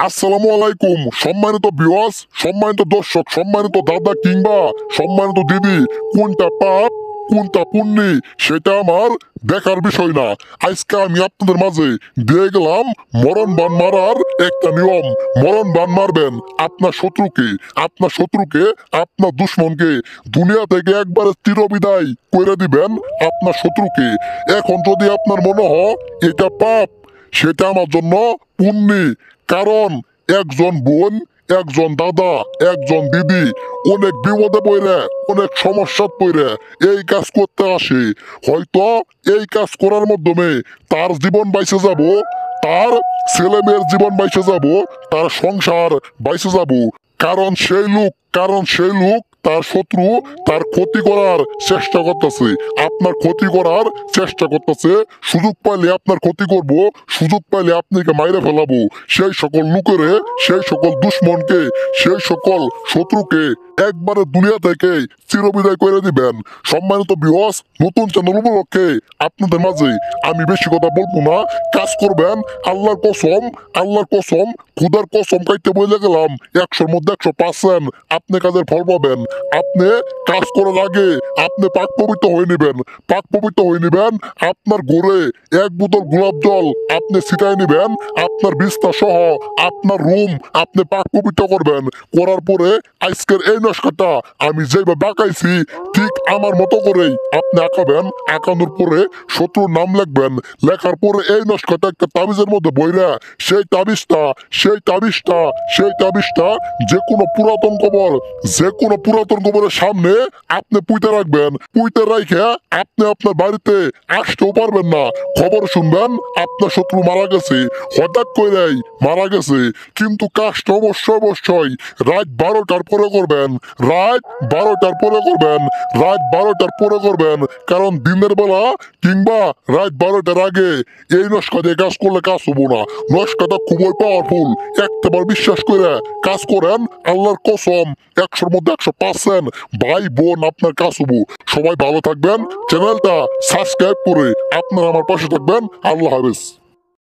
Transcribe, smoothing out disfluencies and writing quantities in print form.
আসসালামু আলাইকুম সম্মানিত ভিউয়ার্স, সম্মানিত দর্শক, সম্মানিত দাদা কিংবা সম্মানিত দিদি, কোনটা পাপ কোনটা পুণ্যি সেটা আমার দেখার বিষয় না। আজকে আমি আপনাদের মাঝে দিয়ে গেলাম মরণ বান মারার একটা নিয়ম। মরণ বান মারবেন আপনার শত্রুকে, আপনার দুশ্মনকে দুনিয়া থেকে একবারে চিরবিদায় করে দিবেন আপনার শত্রুকে। এখন যদি আপনার মনে হয় এটা পাপ, সেটা আমার জন্য পুণ্যি। কারণ একজন বোন, একজন দাদা, একজন দিদি অনেক বিপদে পড়ে, অনেক সমস্যা পড়ে এই কাজ করতে আসে। হয়তো এই কাজ করার মাধ্যমে তার জীবন বাইসে যাব, তার ছেলে মেয়ের জীবন বাইসে যাব, তার সংসার বাইসে যাব। কারণ সেই লোক তার শত্রু, তার ক্ষতি করার চেষ্টা করতেছে, আপনার ক্ষতি করার চেষ্টা করতেছে। সুযোগ পাইলে আপনার ক্ষতি করব, সুযোগ পাইলে আপনাকে মাইরে ফেলাবো। সেই সকল লোকেরে, সেই সকল দুশ্মনকে, সেই সকল শত্রুকে একবারে দুনিয়া থেকে চিরবিদায় করে দিবেন। সম্মানিত ভিউয়ার্স, নতুন চ্যানেল উপলক্ষে আপনাদের মাঝে আমি বেশি কথা বলবো না। কাজ করবেন আল্লাহর কসম, আল্লাহর কসম, খুদার কসম কাইতে বলে গেলাম 100-র মধ্যে 100% আপনি কাজের ফল পাবেন। আপনি কাজ করার আগে আপনি পাক পবিত্র হয়ে নেবেন, পাক পবিত্র হয়ে নেবেন। আপনার ঘরে 1 বোতল গোলাপ জল আপনি ছিটাই নেবেন, আপনার বিছনা সহ আপনার রুম আপনি পাক পবিত্র করবেন। করার পরে আজকের এই নকশাটা আমি যেভাবে আঁকাইছি ঠিক আমার মতো করেই আপনি আঁকাবেন। আঁকানোর পরে শত্রুর নাম লিখবেন, লেখার পরে এই নকশাটা একটা তাবিজের মধ্যে বইরা সেই তাবিজটা যে কোনো পুরাতন কবরের সামনে আপনি পুঁতে রাখবেন। পুঁতে রাখে আপনি আপনার বাড়িতে আসতেও পারবেন না। খবর শুনবেন আপনার শত্রু মারা গেছে, হঠাৎ করেই মারা গেছে। কিন্তু কাজটা অবশ্যই রাত 12টার পরে করবেন, রাত 12টার পরে করবেন, রাত 12টার পরে করবেন। কারণ দিনের বেলা কিংবা রাত 12টার আগে এই নকশা দিয়ে কাজ করলে কাজ হবো না। নকশাটা খুবই পাওয়ারফুল, একটাবার বিশ্বাস করে কাজ করেন, আল্লাহর কসম 100-র মধ্যে 100% ভাই বোন আপনার কাজ হবো। সবাই ভালো থাকবেন, চ্যানেলটা সাবস্ক্রাইব করে আপনারা আমার পাশে থাকবেন। আল্লাহ হাফেজ।